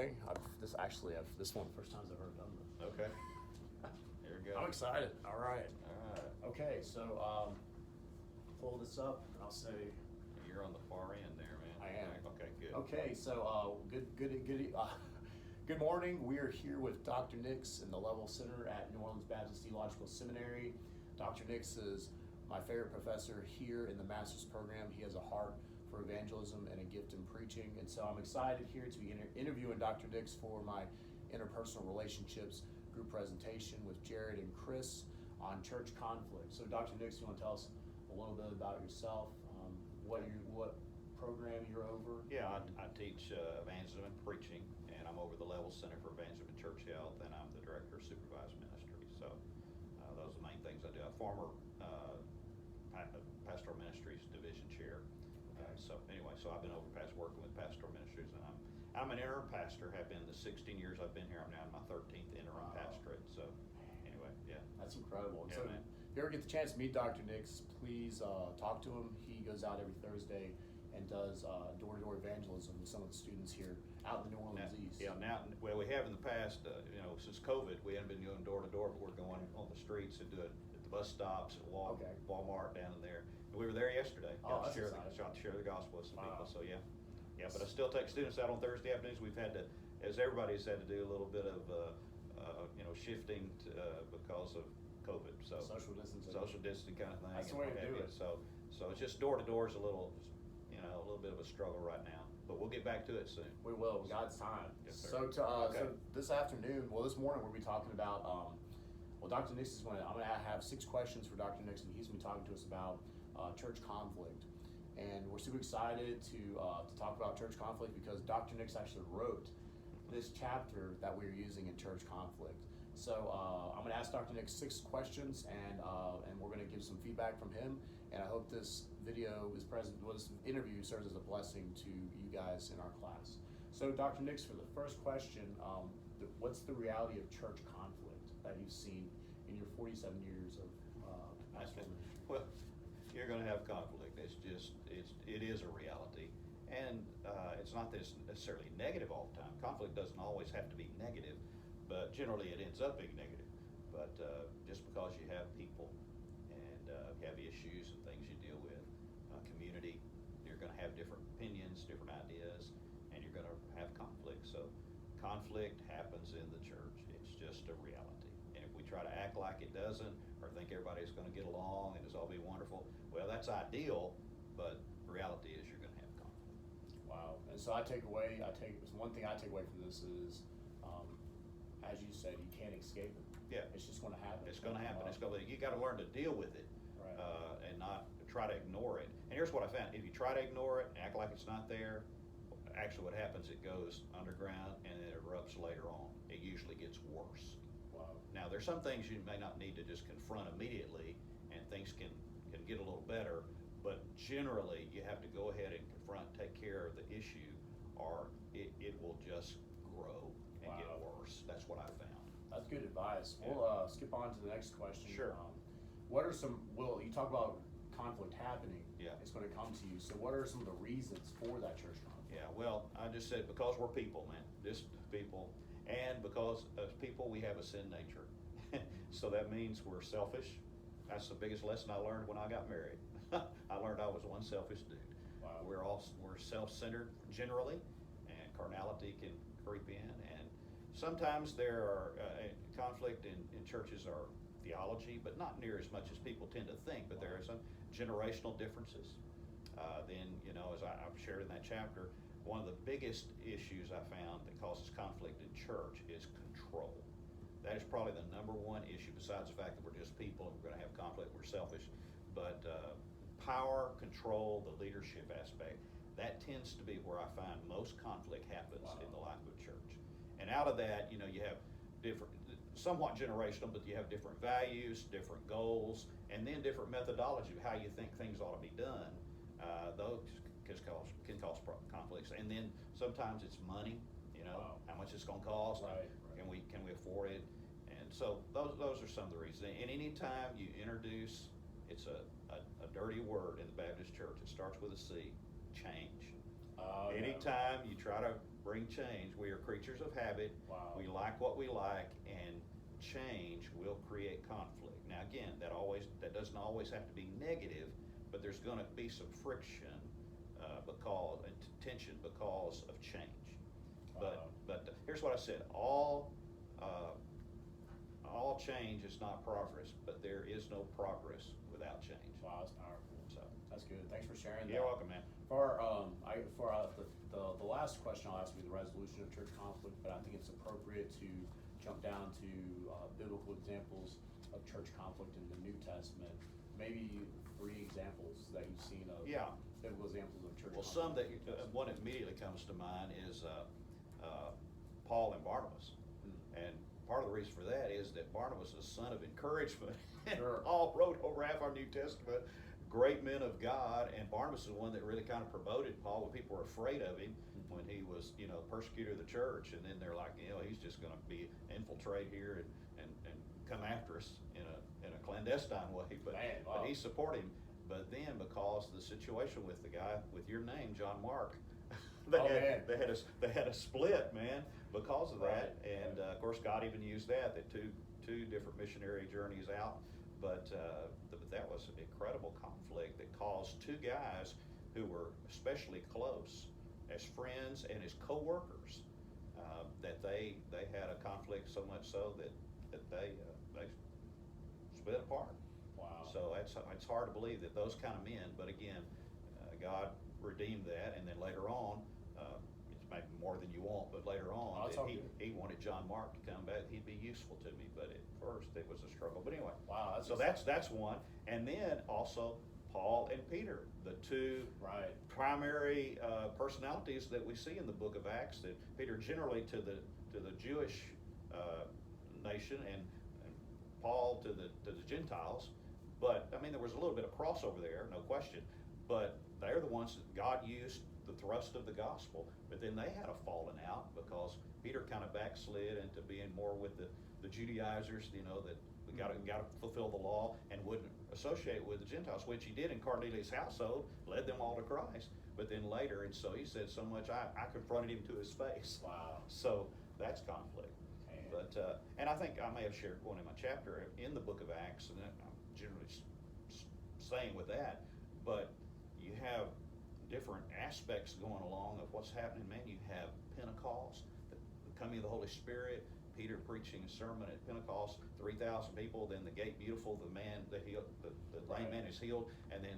way. This is one of the first times I've ever done this. Okay. Here we go. I'm excited. All right. All right. Okay, so pull this up, and I'll say. You're on the far end there, man. I am. Okay, good. Okay, so good morning. We are here with Dr. Nix in the Level Center at New Orleans Baptist Theological Seminary. Dr. Nix is my favorite professor here in the master's program. He has a heart for evangelism and a gift in preaching, and so I'm excited here to be interviewing Dr. Nix for my interpersonal relationships group presentation with Jared and Chris on church conflict. So Dr. Nix, you want to tell us a little bit about yourself, what program you're over? Yeah, I teach evangelism and preaching, and I'm over the Level Center for Evangelism and Church Health, and I'm the Director of Supervised Ministry. So those are the main things I do. I'm former Pastoral Ministries Division Chair. So I've been over working with Pastoral Ministries, and I'm an interim pastor, have been the 16 years I've been here. I'm now in my 13th interim pastorate. So anyway, yeah. That's incredible. And yeah, so man. if you ever get the chance to meet Dr. Nix, please talk to him. He goes out every Thursday and does door-to-door evangelism with some of the students here out in the New Orleans East. Yeah, we have in the past, since COVID, we haven't been doing door-to-door, but we're going on the streets and doing at the bus stops, at Walmart down in there. And we were there yesterday. Got to share the gospel with some people, so yeah. Yeah, but I still take students out on Thursday afternoons. We've had to, as everybody's had to do, a little bit of, shifting because of COVID. So social distancing kind of thing. That's the way to do it. So it's just door-to-door is a little bit of a struggle right now, but we'll get back to it soon. We will, God's time. Yes, sir. So this morning we'll be talking about, Dr. Nix I'm going to have 6 questions for Dr. Nix, and he's going to be talking to us about church conflict. And we're super excited to talk about church conflict because Dr. Nix actually wrote this chapter that we're using in church conflict. So I'm going to ask Dr. Nix 6 questions, and we're going to give some feedback from him. And I hope this this interview serves as a blessing to you guys in our class. So Dr. Nix, for the first question, what's the reality of church conflict that you've seen in your 47 years of pastoral ministry? Well, you're going to have conflict. It is a reality. And it's not that it's necessarily negative all the time. Conflict doesn't always have to be negative, but generally it ends up being negative. But just because you have people and you have issues and things you deal with, community, you're going to have different opinions, different ideas, and you're going to have conflict. So conflict happens in the church. It's just a reality. And if we try to act like it doesn't, or think everybody's going to get along and it's all be wonderful, well, that's ideal, but reality is you're going to have conflict. Wow. And so one thing I take away from this is, as you said, you can't escape it. Yeah. It's just going to happen. It's going to happen. You got to learn to deal with it, right. And not try to ignore it. And here's what I found. If you try to ignore it and act like it's not there, actually what happens, it goes underground and it erupts later on. It usually gets worse. Wow. Now, there's some things you may not need to just confront immediately, and things can get a little better, but generally you have to go ahead and take care of the issue, or it will just grow and get worse. That's what I found. That's good advice. Yeah. We'll skip on to the next question. Sure. What are you talk about conflict happening. Yeah. It's going to come to you. So what are some of the reasons for that church conflict? Yeah, well, I just said because we're people, man, just people. And because as people, we have a sin nature. So that means we're selfish. That's the biggest lesson I learned when I got married. I learned I was one selfish dude. Wow. We're self-centered generally, and carnality can creep in. And sometimes there are conflict in churches or theology, but not near as much as people tend to think. But there are some generational differences. Then, as I've shared in that chapter, one of the biggest issues I found that causes conflict in church is control. That is probably the number one issue, besides the fact that we're just people and we're going to have conflict, we're selfish. But power, control, the leadership aspect, that tends to be where I find most conflict happens in the life of a church. And out of that, you have different, somewhat generational, but you have different values, different goals, and then different methodology of how you think things ought to be done. Those can cause conflicts. And then sometimes it's money, how much it's going to cost, right. Can we afford it? And so those are some of the reasons. And anytime you introduce, it's a dirty word in the Baptist church, it starts with a C, change. Anytime you try to bring change. We are creatures of habit. Wow. We like what we like, and change will create conflict. Now again, that doesn't always have to be negative, but there's going to be some friction and tension because of change. Wow. But here's what I said: all change is not progress, but there is no progress without change. Wow, that's powerful. So That's good. Thanks for sharing that. you're welcome, man. For the last question I'll ask will be the resolution of church conflict, but I think it's appropriate to jump down to biblical examples of church conflict in the New Testament. Maybe 3 examples that you've seen of Yeah. biblical examples of church Well, conflict. some that one immediately comes to mind is Paul and Barnabas, and part of the reason for that is that Barnabas is a son of encouragement. And Sure. Paul wrote over half our New Testament, great men of God, and Barnabas is the one that really kind of promoted Paul when people were afraid of him, when he was, persecutor of the church, and then they're like, he's just going to be infiltrate here and come after us in a clandestine way. But Man, wow. but he supported him. But then because of the situation with the guy with your name, John Mark, they had a split, man, because of that. Right, And right. of course, God even used that two different missionary journeys out. But that was an incredible conflict that caused 2 guys who were especially close as friends and as co-workers, that they had a conflict so much so that they split apart. Wow. So it's hard to believe that those kind of men, but again, God redeemed that, and then later on, it's maybe more than you want, but later on, Oh, it's all good. he wanted John Mark to come back. He'd be useful to me, but at first it was a struggle. But anyway, Wow, so that's one, and then also Paul and Peter, the 2 right. primary personalities that we see in the book of Acts. That Peter generally to the Jewish nation, and Paul to the Gentiles. But I mean, there was a little bit of crossover there, no question. But they're the ones that God used the thrust of the gospel. But then they had a falling out because Peter kind of backslid into being more with the Judaizers, that we got to fulfill the law, and wouldn't associate with the Gentiles, which he did in Cornelius' household, led them all to Christ. But then later, and so he said so much, I confronted him to his face. Wow. So that's conflict. Man. But and I think I may have shared one in my chapter in the book of Acts, and I'm generally saying with that, but you have different aspects going along of what's happening. Man, you have Pentecost, the coming of the Holy Spirit, Peter preaching a sermon at Pentecost, 3,000 people, then the gate beautiful, the lame man is healed, and then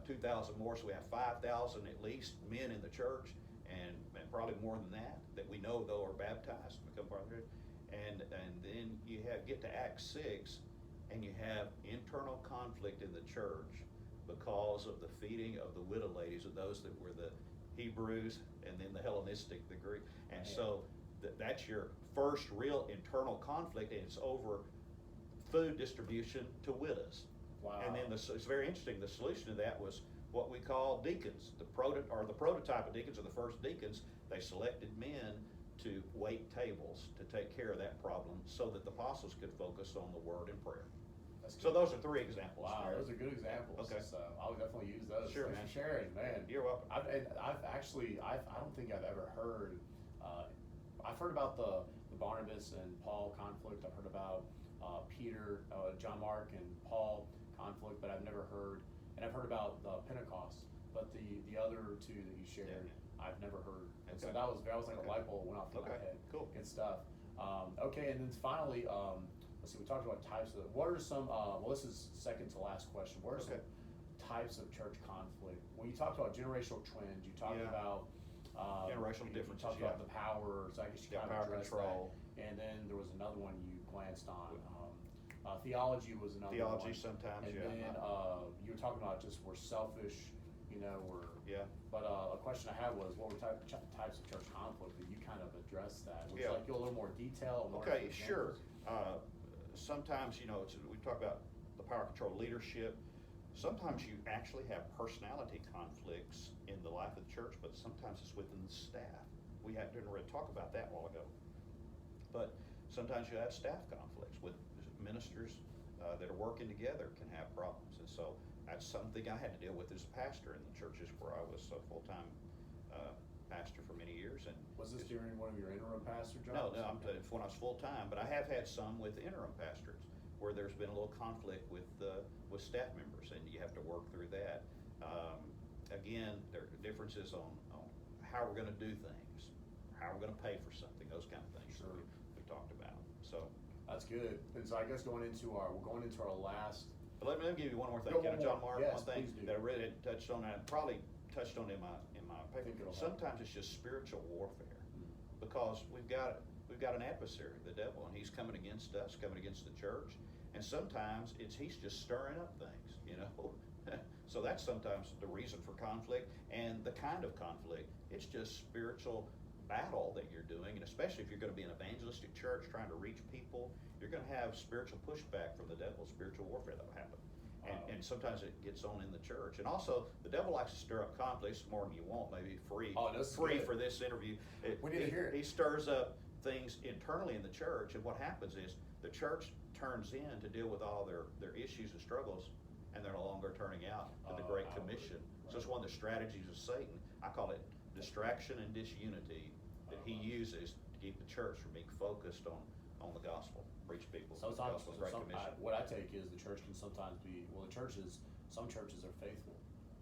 2,000 more, so we have 5,000 at least men in the church, and probably more than that we know though are baptized and become part of it. And then you get to Acts 6, and you have internal conflict in the church because of the feeding of the widow ladies, of those that were the Hebrews, and then the Hellenistic, the Greek. And so that's your first real internal conflict, and it's over food distribution to widows. Wow. And then it's very interesting, the solution to that was what we call deacons. The prototype of deacons, or the first deacons, they selected men to wait tables to take care of that problem so that the apostles could focus on the word and prayer. So those are 3 examples. Wow, those are good examples. Okay. So I would definitely use those. Sure, Thanks man. for sharing, man. You're welcome. I don't think I've ever heard. I've heard about the Barnabas and Paul conflict. I've heard about John Mark and Paul conflict, but I've never heard. And I've heard about the Pentecost, but the other 2 that you shared, I've never heard. And so Okay. that was like a light bulb went off in my Okay, head. cool. Good stuff. Okay, and then finally, let's see. We talked about types of. What are some? This is second to last question. What are some types of church conflict? When you talked about generational trends, you talked about generational you differences. talked about the power. So I guess you kind of power addressed control. that. And then there was another one you glanced on. Theology was another Theology one. sometimes, and yeah. then you were talking about just we're selfish, Yeah. But a question I had was, what were types of church conflict? And you kind of addressed that. Would you Yeah. like to go a little more detail? Okay, sure. Sometimes, we talk about the power control leadership. Sometimes you actually have personality conflicts in the life of the church, but sometimes it's within the staff. We didn't really talk about that a while ago. But sometimes you have staff conflicts with ministers that are working together can have problems. And so that's something I had to deal with as a pastor in the churches where I was full-time pastor for many years, and Was this during one of your interim pastor no, jobs? when I was full-time, but I have had some with interim pastors where there's been a little conflict with staff members, and you have to work through that. Again, there are differences on how we're gonna do things, how we're gonna pay for something, those kind of things that Sure. we talked about, so. That's good. And so I guess we're going into our last. But let me give you one more thing, Go can I, one John more. Mark, Yes, one thing please do. that I really hadn't touched on, and I probably touched on in my paper. think it'll help. Sometimes it's just spiritual warfare, because we've got an adversary, the devil, and he's coming against us, coming against the church, and sometimes he's just stirring up things, you know. So that's sometimes the reason for conflict, and the kind of conflict, it's just spiritual battle that you're doing, and especially if you're going to be an evangelistic church trying to reach people, you're going to have spiritual pushback from the devil, spiritual warfare that will happen. And sometimes it gets on in the church. And also, the devil likes to stir up conflicts more than you want, maybe free good. for this interview. We need to hear it. He stirs up things internally in the church, and what happens is the church turns in to deal with all their issues and struggles, and they're no longer turning out to the Great Commission. So it's one of the strategies of Satan. I call it distraction and disunity that he uses to keep the church from being focused on the gospel, reach people with the Sometimes, gospel, Great Commission. what I take is the church can sometimes be, some churches are faithful.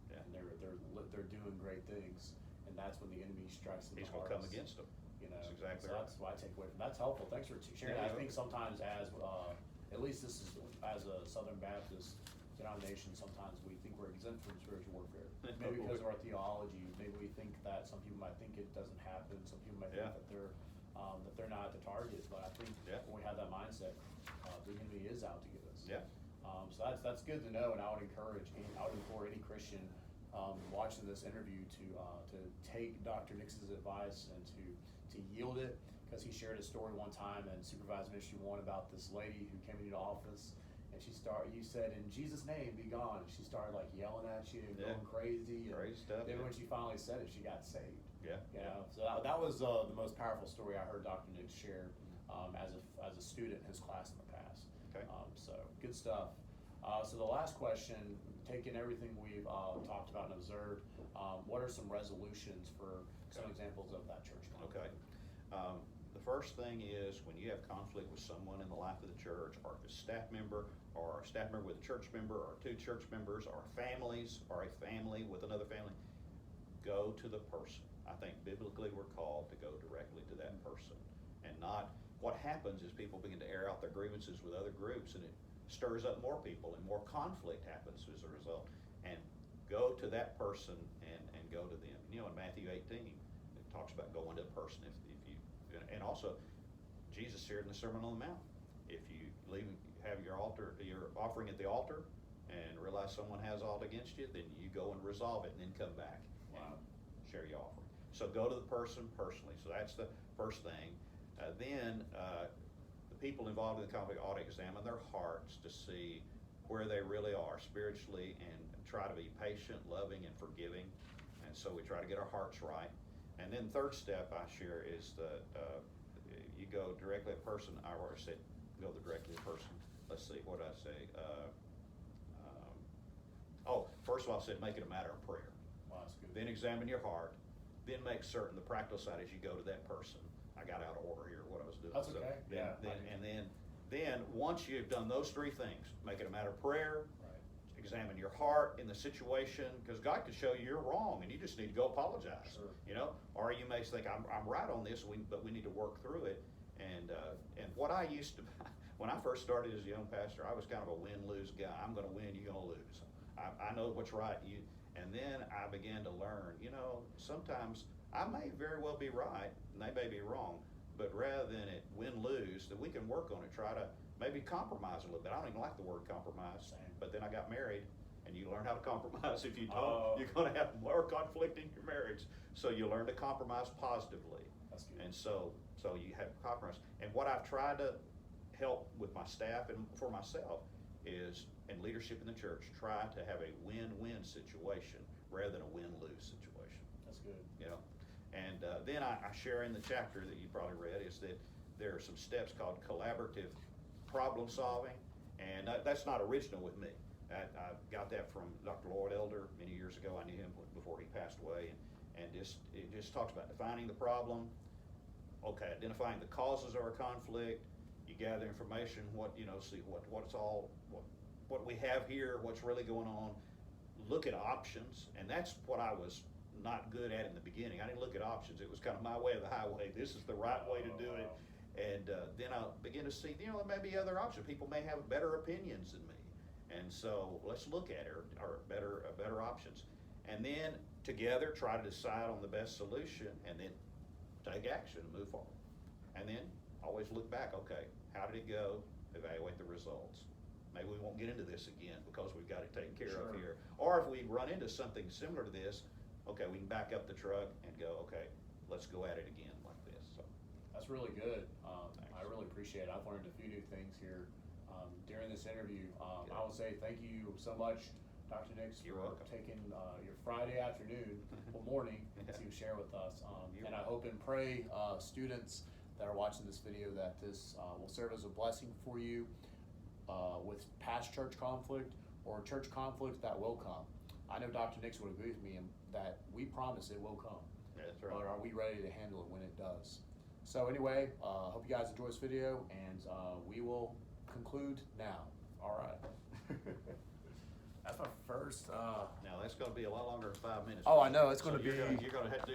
Yeah. And they're doing great things, and that's when the enemy strikes in the He's going to come hearts. against them. You know, That's exactly so right. that's what I take away from. That's helpful. Thanks for sharing. Yeah, I you're think sometimes at least this is, as a Southern Baptist denomination, sometimes we think we're exempt from spiritual warfare. Maybe because of our theology, maybe we think that some people might think it doesn't happen, some people might think Yeah. that they're not the target, but I think when we have that mindset, the enemy is out to get us. Yeah. So that's good to know, and I would implore any Christian watching this interview to take Dr. Nix's advice and to yield it, because he shared a story one time in Supervised Ministry 1 about this lady who came into the office, and you said, "In Jesus' name, be gone." And she started like yelling at you and going crazy. And Crazy stuff, then yeah. when she finally said it, she got saved. Yeah. You know, so that was the most powerful story I heard Dr. Nix share as a student in his class in the past. Okay. So good stuff. So the last question, taking everything we've talked about and observed, what are some resolutions for some examples of that church conflict? Okay. The first thing is when you have conflict with someone in the life of the church, or a staff member, or a staff member with a church member, or two church members, or families, or a family with another family, go to the person. I think biblically we're called to go directly to that person, and not, what happens is people begin to air out their grievances with other groups, and it stirs up more people, and more conflict happens as a result. And go to that person and go to them. You know, in Matthew 18, it talks about going to a person if you, and also Jesus shared in the Sermon on the Mount, if you have your offering at the altar and realize someone has aught against you, then you go and resolve it, and then come back and share your offering. So go to the person personally. So that's the first thing. Then the people involved in the conflict ought to examine their hearts to see where they really are spiritually, and try to be patient, loving, and forgiving. And so we try to get our hearts right. And then third step I share is that you go directly to a person. I already said go directly to a person. Let's see, what did I say? First of all, I said make it a matter of prayer. Wow, that's good. Then examine your heart. Then make certain the practical side as you go to that person. I got out of order here what I was doing. That's okay. Then once you've done those three things, make it a matter of prayer. Right. Examine your heart in the situation, because God can show you you're wrong and you just need to go apologize. Sure. You know, or you may think I'm right on this, but we need to work through it. And what I used to, when I first started as a young pastor, I was kind of a win-lose guy. I'm going to win, you're going to lose. I know what's right. And then I began to learn, you know, sometimes I may very well be right and they may be wrong, but rather than it win-lose, that we can work on it, try to maybe compromise a little bit. I don't even like the word compromise. Same. But then I got married, and you learn how to compromise. If you don't, you're going to have more conflict in your marriage. So you learn to compromise positively. That's good. And so you have compromise. And what I've tried to help with my staff and for myself is, in leadership in the church, try to have a win-win situation rather than a win-lose situation. That's good. You know, and then I share in the chapter that you probably read is that there are some steps called collaborative problem solving, and that's not original with me. I got that from Dr. Lloyd Elder many years ago. I knew him before he passed away, And it just talks about defining the problem, okay, identifying the causes of our conflict, you gather information, see what we have here, what's really going on, look at options, and that's what I was not good at in the beginning. I didn't look at options. It was kind of my way or the highway. This is the right way to do it. And then I'll begin to see, there may be other options. People may have better opinions than me. And so let's look at it, or better options. And then together try to decide on the best solution, and then take action and move forward. And then always look back, okay, how did it go? Evaluate the results. Maybe we won't get into this again because we've got it taken care of here. Or if we run into something similar to this, okay, we can back up the truck and go, okay, let's go at it again like this. So that's really good. I really appreciate it. I've learned a few new things here during this interview. I will say thank you so much, Dr. Nix, You're for welcome. taking your Friday afternoon or morning to share with us. And I hope and pray students that are watching this video that this will serve as a blessing for you with past church conflict or church conflict that will come. I know Dr. Nix would agree with me in that we promise it will come. That's right. But are we ready to handle it when it does? So anyway, hope you guys enjoy this video, and we will conclude now. All right. That's my first. Now that's going to be a lot longer than 5 minutes. Oh, I know, it's gonna So you're be- You're going to have to do